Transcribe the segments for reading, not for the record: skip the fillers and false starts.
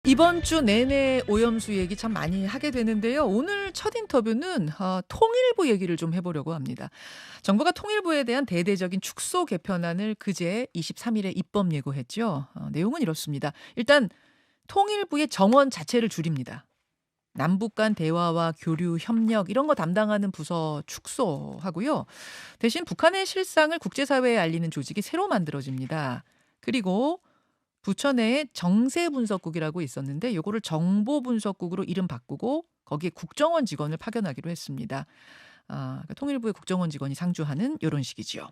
이번 주 내내 오염수 얘기 참 많이 하게 되는데요. 오늘 첫 인터뷰는 통일부 얘기를 좀 해보려고 합니다. 정부가 통일부에 대한 대대적인 축소 개편안을 그제 23일에 입법 예고했죠. 내용은 이렇습니다. 일단 통일부의 정원 자체를 줄입니다. 남북 간 대화와 교류, 협력 이런 거 담당하는 부서 축소하고요. 대신 북한의 실상을 국제사회에 알리는 조직이 새로 만들어집니다. 그리고 부처 내에 정세분석국이라고 있었는데 요거를 정보분석국으로 이름 바꾸고 거기에 국정원 직원을 파견하기로 했습니다. 그러니까 통일부의 국정원 직원이 상주하는 이런 식이지요.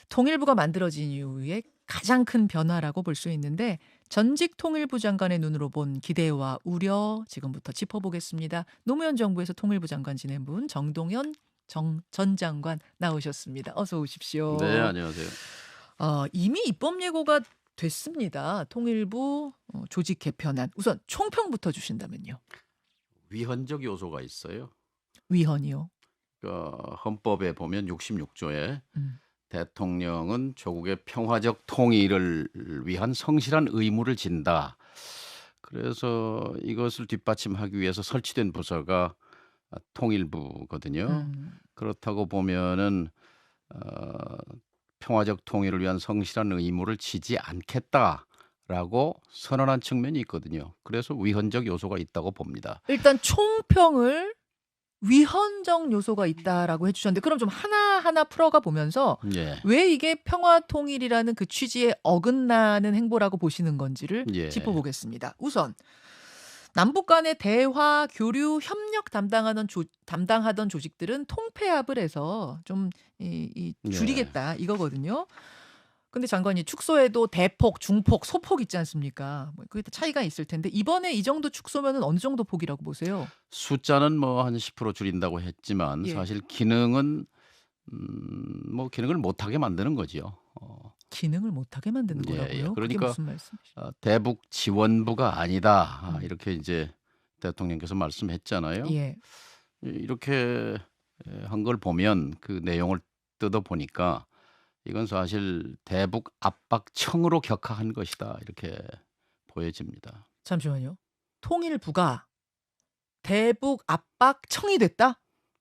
통일부가 만들어진 이후에 가장 큰 변화라고 볼 수 있는데 전직 통일부 장관의 눈으로 본 기대와 우려 지금부터 짚어보겠습니다. 노무현 정부에서 통일부 장관 지낸 분 정동연 전 장관 나오셨습니다. 어서 오십시오. 네, 안녕하세요. 이미 입법 예고가 됐습니다. 통일부 조직 개편안. 우선 총평부터 주신다면요. 위헌적 요소가 있어요. 위헌이요. 헌법에 보면 66조에 음. 대통령은 조국의 평화적 통일을 위한 성실한 의무를 진다. 그래서 이것을 뒷받침하기 위해서 설치된 부서가 통일부거든요. 그렇다고 보면은 평화적 통일을 위한 성실한 의무를 지지 않겠다라고 선언한 측면이 있거든요. 그래서 위헌적 요소가 있다고 봅니다. 일단 총평을 위헌적 요소가 있다라고 해주셨는데 그럼 좀 하나하나 풀어가 보면서 예. 왜 이게 평화통일이라는 그 취지에 어긋나는 행보라고 보시는 건지를 예. 짚어보겠습니다. 우선 남북 간의 대화, 교류, 협력 담당하던 조직들은 통폐합을 해서 좀 줄이겠다 이거거든요. 근데 장관이 축소에도 대폭, 중폭, 소폭 있지 않습니까? 그게 차이가 있을 텐데 이번에 이 정도 축소면은 어느 정도 폭이라고 보세요? 숫자는 뭐 한 10% 줄인다고 했지만 예. 사실 기능은 뭐 기능을 못하게 만드는 거지요. 기능을 못하게 만드는 예, 거라고요? 예. 그게 그러니까 무슨 말씀이시죠? 대북 지원부가 아니다. 이렇게 이제 대통령께서 말씀했잖아요. 예. 이렇게 한 걸 보면 그 내용을 뜯어 보니까 이건 사실 대북 압박청으로 격하한 것이다. 이렇게 보여집니다. 잠시만요. 통일부가 대북 압박청이 됐다?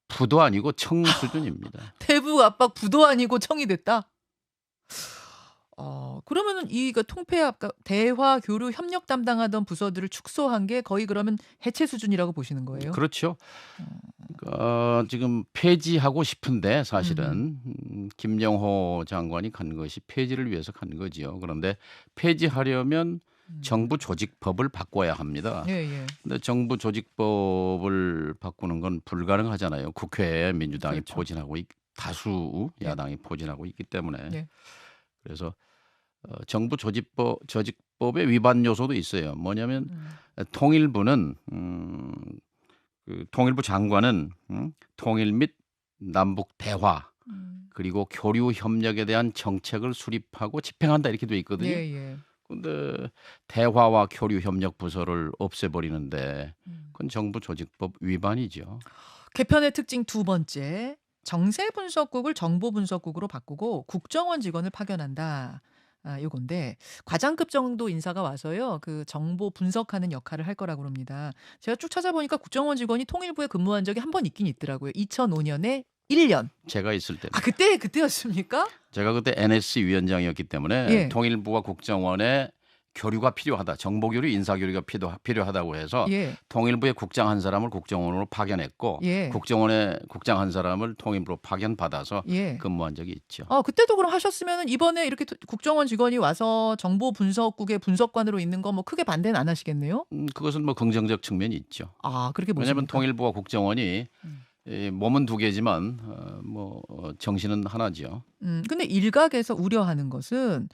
부도 아니고 청 수준입니다. 대북 압박 부도 아니고 청이 됐다? 그러면은 이거 통폐합, 대화, 교류, 협력 담당하던 부서들을 축소한 게 거의 그러면 해체 수준이라고 보시는 거예요? 그렇죠. 지금 폐지하고 싶은데 사실은 김영호 장관이 간 것이 폐지를 위해서 간 거지요. 그런데 폐지하려면 정부 조직법을 바꿔야 합니다. 예, 예. 근데 정부 조직법을 바꾸는 건 불가능하잖아요. 국회에 민주당이 그렇죠. 포진하고 다수 야당이 포진하고 있기 때문에. 네. 그래서 정부 조직법의 위반 요소도 있어요. 뭐냐면 통일부는 그 통일부 장관은 통일 및 남북 대화 그리고 교류 협력에 대한 정책을 수립하고 집행한다 이렇게 돼 있거든요. 예, 예. 근데 대화와 교류 협력 부서를 없애버리는데 그건 정부 조직법 위반이죠. 개편의 특징 두 번째. 정세분석국을 정보분석국으로 바꾸고 국정원 직원을 파견한다. 요건데 과장급 정도 인사가 와서요. 그 정보 분석하는 역할을 할 거라고 합니다. 제가 쭉 찾아보니까 국정원 직원이 통일부에 근무한 적이 한 번 있긴 있더라고요. 2005년에 1년. 제가 있을 때. 그때였습니까? 제가 그때 NSC 위원장이었기 때문에 예. 통일부와 국정원의 교류가 필요하다. 정보교류, 인사교류가 필요하다고 해서 예. 통일부의 국장 한 사람을 국정원으로 파견했고 예. 국정원의 국장 한 사람을 통일부로 파견받아서 예. 근무한 적이 있죠. 그때도 그럼 하셨으면 이번에 이렇게 국정원 직원이 와서 정보 분석국의 분석관으로 있는 거 뭐 크게 반대는 안 하시겠네요? 그것은 뭐 긍정적 측면이 있죠. 그렇게 보십니까? 왜냐하면 통일부와 국정원이 몸은 두 개지만 정신은 하나죠. 근데 일각에서 우려하는 것은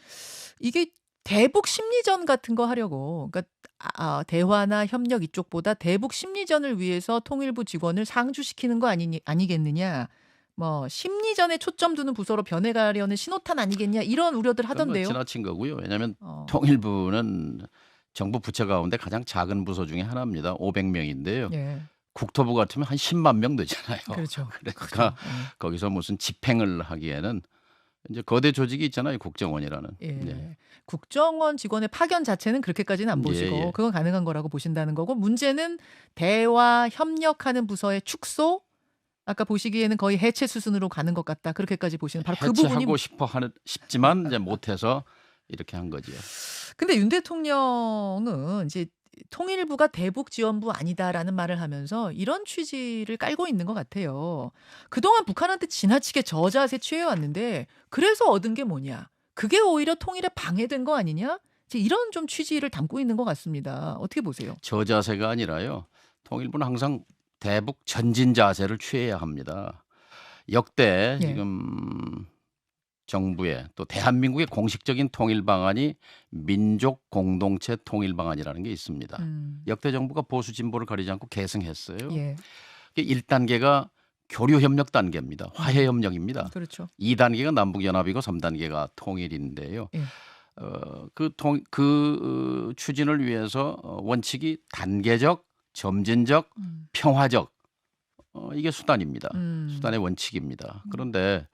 이게 대북 심리전 같은 거 하려고, 그러니까 대화나 협력 이쪽보다 대북 심리전을 위해서 통일부 직원을 상주시키는 거 아니겠느냐. 뭐 심리전에 초점 두는 부서로 변해가려는 신호탄 아니겠냐 이런 우려들 그건 뭐 하던데요. 지나친 거고요. 왜냐하면 통일부는 정부 부처 가운데 가장 작은 부서 중에 하나입니다. 500명인데요. 예. 국토부 같으면 한 10만 명 되잖아요. 그렇죠. 그러니까 거기서 무슨 집행을 하기에는 이제 거대 조직이 있잖아요. 국정원이라는. 예. 네. 국정원 직원의 파견 자체는 그렇게까지는 안 보시고 예. 그건 가능한 거라고 보신다는 거고 문제는 대화 협력하는 부서의 축소 아까 보시기에는 거의 해체 수순으로 가는 것 같다. 그렇게까지 보시는 바로 그 부분이 해체하고 싶지만 이제 못해서 이렇게 한 거지요. 근데 윤 대통령은 이제 통일부가 대북 지원부 아니다라는 말을 하면서 이런 취지를 깔고 있는 것 같아요. 그동안 북한한테 지나치게 저자세 취해왔는데 그래서 얻은 게 뭐냐? 그게 오히려 통일에 방해된 거 아니냐? 이제 이런 좀 취지를 담고 있는 것 같습니다. 어떻게 보세요? 저자세가 아니라요. 통일부는 항상 대북 전진 자세를 취해야 합니다. 역대 예. 지금 정부의 또 대한민국의 공식적인 통일 방안이 민족 공동체 통일 방안이라는 게 있습니다. 역대 정부가 보수 진보를 가리지 않고 계승했어요. 예. 1단계가 교류 협력 단계입니다. 화해 협력입니다. 그렇죠. 2단계가 남북 연합이고 3단계가 통일인데요. 예. 그 추진을 위해서 원칙이 단계적, 점진적, 평화적 이게 수단입니다. 수단의 원칙입니다. 그런데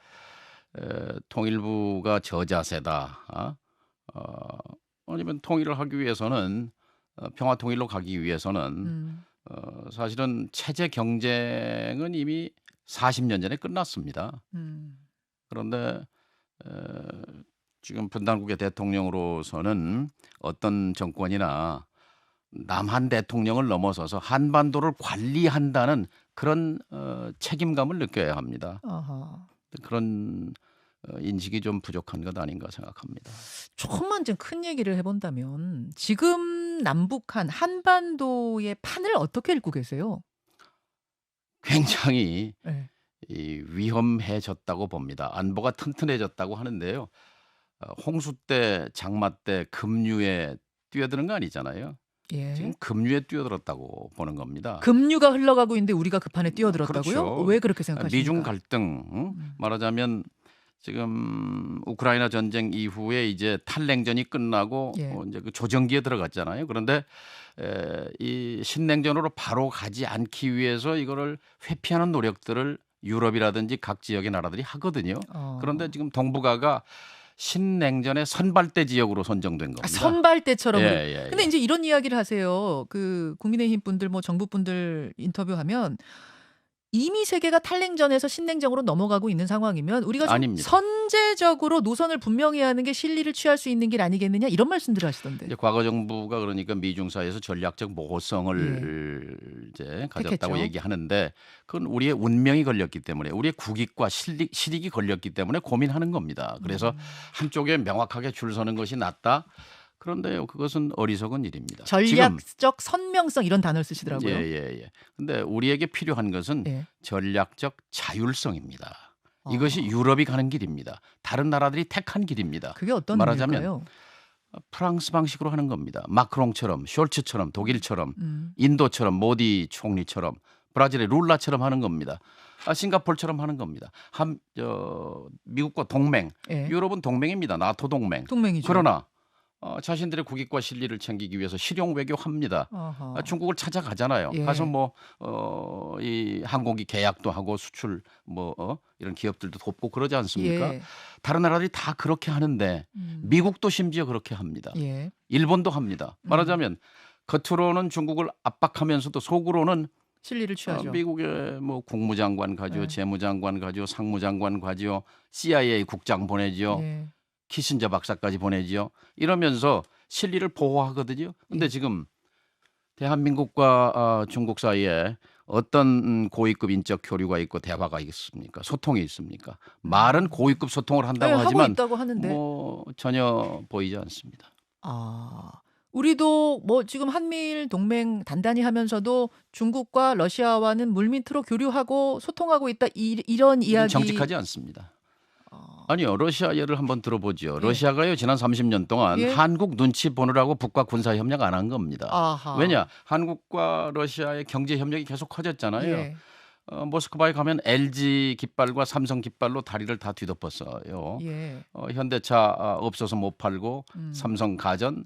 통일부가 저자세다. 아니면 통일을 하기 위해서는 평화 통일로 가기 위해서는 사실은 체제 경쟁은 이미 40년 전에 끝났습니다. 그런데 지금 분단국의 대통령으로서는 어떤 정권이나 남한 대통령을 넘어서서 한반도를 관리한다는 그런 책임감을 느껴야 합니다. 아하. 그런 인식이 좀 부족한 것 아닌가 생각합니다. 조금만 좀 큰 얘기를 해본다면 지금 남북한 한반도의 판을 어떻게 읽고 계세요? 굉장히 예. 위험해졌다고 봅니다. 안보가 튼튼해졌다고 하는데요. 홍수 때, 장마 때 급류에 뛰어드는 거 아니잖아요. 지금 예. 급류에 뛰어들었다고 보는 겁니다. 급류가 흘러가고 있는데 우리가 그 판에 뛰어들었다고요? 그렇죠. 왜 그렇게 생각하십니까? 미중 갈등, 말하자면 지금 우크라이나 전쟁 이후에 이제 탈냉전이 끝나고 예. 이제 그 조정기에 들어갔잖아요. 그런데 이 신냉전으로 바로 가지 않기 위해서 이거를 회피하는 노력들을 유럽이라든지 각 지역의 나라들이 하거든요. 그런데 지금 동북아가 신냉전의 선발대 지역으로 선정된 겁니다. 선발대처럼. 예. 근데 이제 이런 이야기를 하세요. 그 국민의힘 분들 뭐 정부 분들 인터뷰하면 이미 세계가 탈냉전에서 신냉전으로 넘어가고 있는 상황이면 우리가 좀 아닙니다. 선제적으로 노선을 분명히 하는 게 실리를 취할 수 있는 길 아니겠느냐 이런 말씀들을 하시던데. 이제 과거 정부가 그러니까 미중 사이에서 전략적 모호성을 이제 가졌다고 택했죠. 얘기하는데 그건 우리의 운명이 걸렸기 때문에 우리의 국익과 실익이 걸렸기 때문에 고민하는 겁니다. 그래서 한쪽에 명확하게 줄 서는 것이 낫다. 그런데요, 그것은 어리석은 일입니다. 전략적 선명성 이런 단어를 쓰시더라고요. 예. 근데 우리에게 필요한 것은 예. 전략적 자율성입니다. 이것이 유럽이 가는 길입니다. 다른 나라들이 택한 길입니다. 그게 어떤 말하자면 의미일까요? 프랑스 방식으로 하는 겁니다. 마크롱처럼, 숄츠처럼, 독일처럼, 인도처럼, 모디 총리처럼, 브라질의 룰라처럼 하는 겁니다. 싱가포르처럼 하는 겁니다. 미국과 동맹, 예. 유럽은 동맹입니다. 나토 동맹. 동맹이죠. 그러나 자신들의 국익과 실리를 챙기기 위해서 실용 외교합니다. 아하. 중국을 찾아가잖아요. 예. 가서 이 항공기 계약도 하고 수출 이런 기업들도 돕고 그러지 않습니까? 예. 다른 나라들이 다 그렇게 하는데 미국도 심지어 그렇게 합니다. 예. 일본도 합니다. 말하자면 겉으로는 중국을 압박하면서도 속으로는 실리를 취하죠. 미국의 국무장관 가지요, 예. 재무장관 가지요, 상무장관 가지요, CIA 국장 보내지요. 예. 키신저 박사까지 보내지요. 이러면서 실리를 보호하거든요. 근데 예. 지금 대한민국과 중국 사이에 어떤 고위급 인적 교류가 있고 대화가 있습니까? 소통이 있습니까? 말은 고위급 소통을 한다고 하고 하지만 있다고 하는데. 전혀 보이지 않습니다. 우리도 지금 한미일 동맹 단단히 하면서도 중국과 러시아와는 물밑으로 교류하고 소통하고 있다 이런 이야기. 정직하지 않습니다. 아니요. 러시아 예를 한번 들어보죠. 러시아가요 지난 30년 동안 예? 한국 눈치 보느라고 북과 군사 협력 안 한 겁니다. 아하. 왜냐? 한국과 러시아의 경제 협력이 계속 커졌잖아요. 예. 모스크바에 가면 LG 깃발과 삼성 깃발로 다리를 다 뒤덮었어요. 예. 현대차 없어서 못 팔고 삼성 가전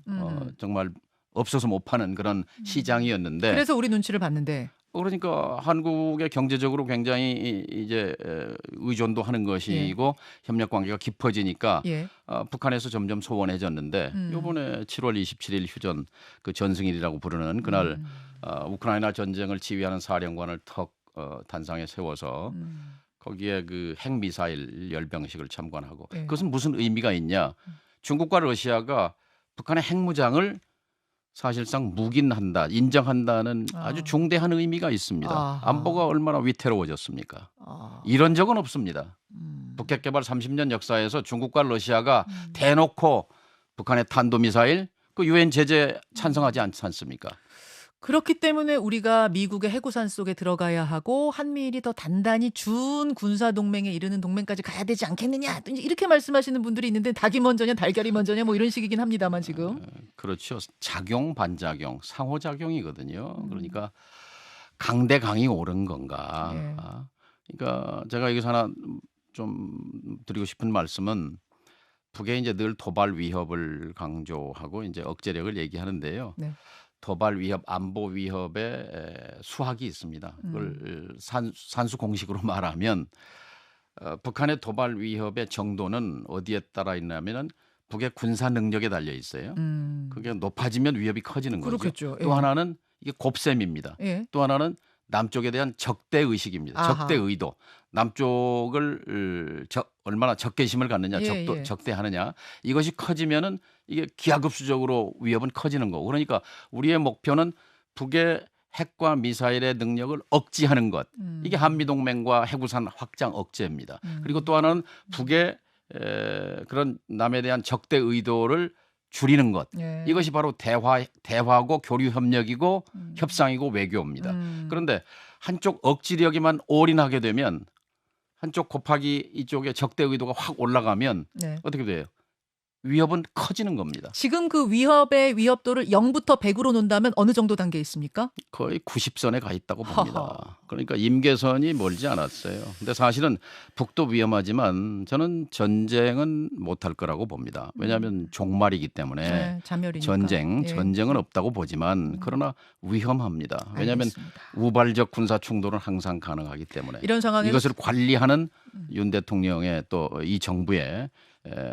정말 없어서 못 파는 그런 시장이었는데 그래서 우리 눈치를 봤는데. 그러니까 한국의 경제적으로 굉장히 이제 의존도 하는 예. 것이고 협력 관계가 깊어지니까 예. 북한에서 점점 소원해졌는데 음. 요번에 7월 27일 휴전 그 전승일이라고 부르는 그날 음. 우크라이나 전쟁을 지휘하는 사령관을 턱 단상에 세워서 음. 거기에 그 핵미사일 열병식을 참관하고 예. 그것은 무슨 의미가 있냐? 음. 중국과 러시아가 북한의 핵무장을 사실상 묵인한다, 인정한다는 아주 아. 중대한 의미가 있습니다. 아하. 안보가 얼마나 위태로워졌습니까? 아. 이런 적은 없습니다. 음. 북핵 개발 30년 역사에서 중국과 러시아가 음. 대놓고 북한의 탄도미사일 그 유엔 제재 음. 찬성하지 않지 않습니까? 그렇기 때문에 우리가 미국의 해구산 속에 들어가야 하고 한미일이 더 단단히 준 군사 동맹에 이르는 동맹까지 가야 되지 않겠느냐 또 이렇게 말씀하시는 분들이 있는데 닭이 먼저냐 달걀이 먼저냐 뭐 이런 식이긴 합니다만 지금. 그렇죠. 작용 반작용 상호작용이거든요. 음. 그러니까 강대강이 옳은 건가? 예. 그러니까 제가 여기서 하나 좀 드리고 싶은 말씀은 북에 이제 늘 도발 위협을 강조하고 이제 억제력을 얘기하는데요. 네. 도발 위협, 안보 위협의 수학이 있습니다. 음. 그걸 산수 공식으로 말하면 북한의 도발 위협의 정도는 어디에 따라 있냐면은 북의 군사 능력에 달려 있어요. 음. 그게 높아지면 위협이 커지는 거죠. 그렇겠죠. 또 예. 하나는 이게 곱셈입니다. 예. 또 하나는 남쪽에 대한 적대 의식입니다. 아하. 적대 의도. 남쪽을 얼마나 적개심을 갖느냐, 예, 예. 적대하느냐. 이것이 커지면은 이게 기하급수적으로 위협은 커지는 거고. 그러니까 우리의 목표는 북의 핵과 미사일의 능력을 억제하는 것. 이게 음. 한미동맹과 해구산 확장 억제입니다. 그리고 또 하나는 북의 그런 남에 대한 적대 의도를 줄이는 것. 예. 이것이 바로 대화고 교류 협력이고 음. 협상이고 외교입니다. 음. 그런데 한쪽 억지력에만 올인하게 되면 한쪽 곱하기 이쪽에 적대 의도가 확 올라가면 네. 어떻게 돼요? 위협은 커지는 겁니다. 지금 그 위협의 위협도를 0부터 100으로 놓는다면 어느 정도 단계에 있습니까? 거의 90선에 가 있다고 허허. 봅니다. 그러니까 임계선이 멀지 않았어요. 근데 사실은 북도 위험하지만 저는 전쟁은 못할 거라고 봅니다. 왜냐하면 종말이기 때문에 네, 자멸이니까. 예. 전쟁은 없다고 보지만 그러나 위험합니다. 왜냐하면 알겠습니다. 우발적 군사 충돌은 항상 가능하기 때문에 이런 상황에서 이것을 관리하는 윤 대통령의 또 이 정부의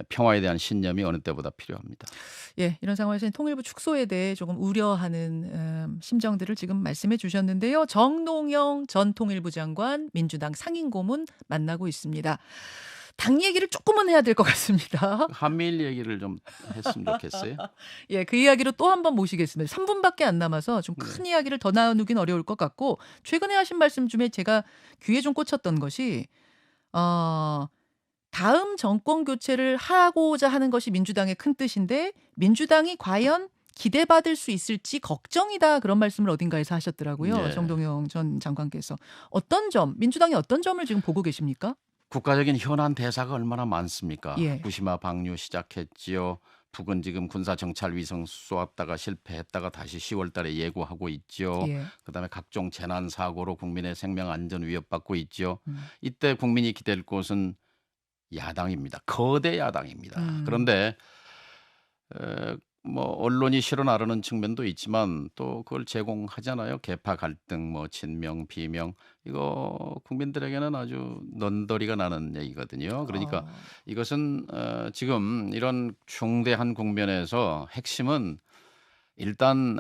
평화에 대한 신념이 어느 때보다 필요합니다. 예, 이런 상황에서 통일부 축소에 대해 조금 우려하는 심정들을 지금 말씀해 주셨는데요. 정동영 전 통일부 장관 민주당 상임고문 만나고 있습니다. 당 얘기를 조금은 해야 될 것 같습니다. 한미일 얘기를 좀 했으면 좋겠어요. 예, 그 이야기로 또 한 번 모시겠습니다. 3분밖에 안 남아서 좀 큰 이야기를 더 나누긴 어려울 것 같고 최근에 하신 말씀 중에 제가 귀에 좀 꽂혔던 것이 다음 정권 교체를 하고자 하는 것이 민주당의 큰 뜻인데 민주당이 과연 기대받을 수 있을지 걱정이다 그런 말씀을 어딘가에서 하셨더라고요. 네. 정동영 전 장관께서. 어떤 점, 민주당이 어떤 점을 지금 보고 계십니까? 국가적인 현안 대사가 얼마나 많습니까? 예. 후쿠시마 방류 시작했지요. 북은 지금 군사 정찰 위성 쏘았다가 실패했다가 다시 10월 달에 예고하고 있죠. 예. 그다음에 각종 재난 사고로 국민의 생명 안전 위협받고 있죠. 음. 이때 국민이 기댈 곳은 야당입니다. 거대 야당입니다. 그런데 뭐 언론이 실어 나르는 측면도 있지만 또 그걸 제공하잖아요. 계파 갈등, 뭐 친명, 비명 이거 국민들에게는 아주 넌더리가 나는 얘기거든요. 그러니까 이것은 지금 이런 중대한 국면에서 핵심은 일단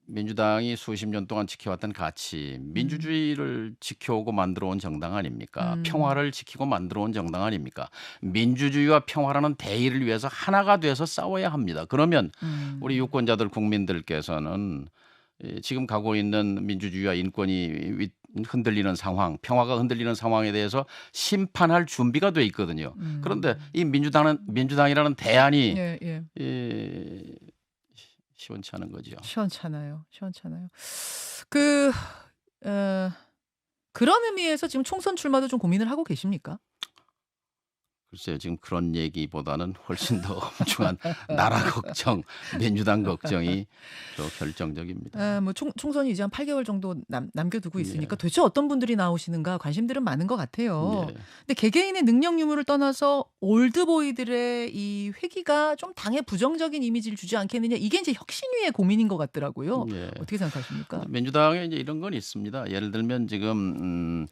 민주당이 수십 년 동안 지켜왔던 가치, 민주주의를 지켜오고 만들어온 정당 아닙니까? 평화를 지키고 만들어온 정당 아닙니까? 민주주의와 평화라는 대의를 위해서 하나가 돼서 싸워야 합니다. 그러면 우리 유권자들 국민들께서는 지금 가고 있는 민주주의와 인권이 흔들리는 상황, 평화가 흔들리는 상황에 대해서 심판할 준비가 돼 있거든요. 그런데 이 민주당이라는 대안이 예, 예. 시원치 않은 거죠. 시원찮아요. 그런 의미에서 지금 총선 출마도 좀 고민을 하고 계십니까? 글쎄요. 지금 그런 얘기보다는 훨씬 더 엄중한 나라 걱정, 민주당 걱정이 더 결정적입니다. 뭐 총선이 이제 한 8개월 정도 남겨두고 있으니까 예. 도대체 어떤 분들이 나오시는가 관심들은 많은 것 같아요. 예. 근데 개개인의 능력 유무를 떠나서 올드보이들의 이 회귀가 좀 당에 부정적인 이미지를 주지 않겠느냐 이게 이제 혁신위의 고민인 것 같더라고요. 예. 어떻게 생각하십니까? 민주당에 이제 이런 건 있습니다. 예를 들면 지금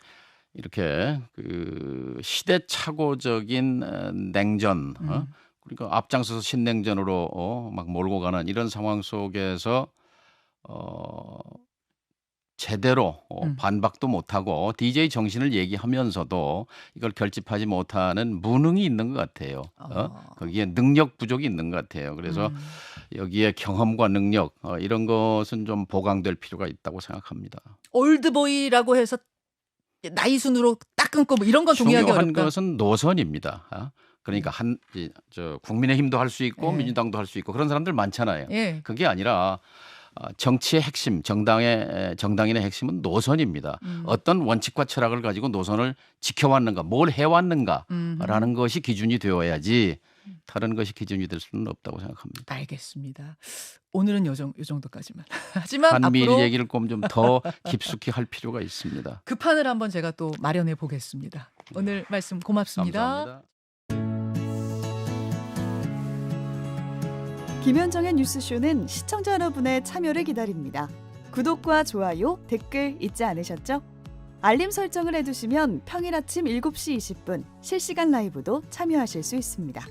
이렇게 그 시대착오적인 냉전, 음. 그러니까 앞장서서 신냉전으로 막 몰고 가는 이런 상황 속에서 제대로 음. 반박도 못하고 DJ 정신을 얘기하면서도 이걸 결집하지 못하는 무능이 있는 것 같아요. 거기에 능력 부족이 있는 것 같아요. 그래서 음. 여기에 경험과 능력 이런 것은 좀 보강될 필요가 있다고 생각합니다. 올드보이라고 해서 나이 순으로 딱 끊고 뭐 이런 건 동의하기 중요한 어렵다. 것은 노선입니다. 그러니까 국민의힘도 할 수 있고 예. 민주당도 할 수 있고 그런 사람들 많잖아요. 예. 그게 아니라 정치의 핵심, 정당인의 핵심은 노선입니다. 어떤 원칙과 철학을 가지고 노선을 지켜왔는가, 뭘 해왔는가라는 것이 기준이 되어야지 다른 것이 기준이 될 수는 없다고 생각합니다. 알겠습니다. 오늘은 요 정도까지만. 하지만 한미일 앞으로 얘기를 좀 더 깊숙이 할 필요가 있습니다. 그 판을 한번 제가 또 마련해 보겠습니다. 오늘 말씀 고맙습니다. 감사합니다. 김현정의 뉴스쇼는 시청자 여러분의 참여를 기다립니다. 구독과 좋아요, 댓글 잊지 않으셨죠? 알림 설정을 해두시면 평일 아침 7시 20분 실시간 라이브도 참여하실 수 있습니다.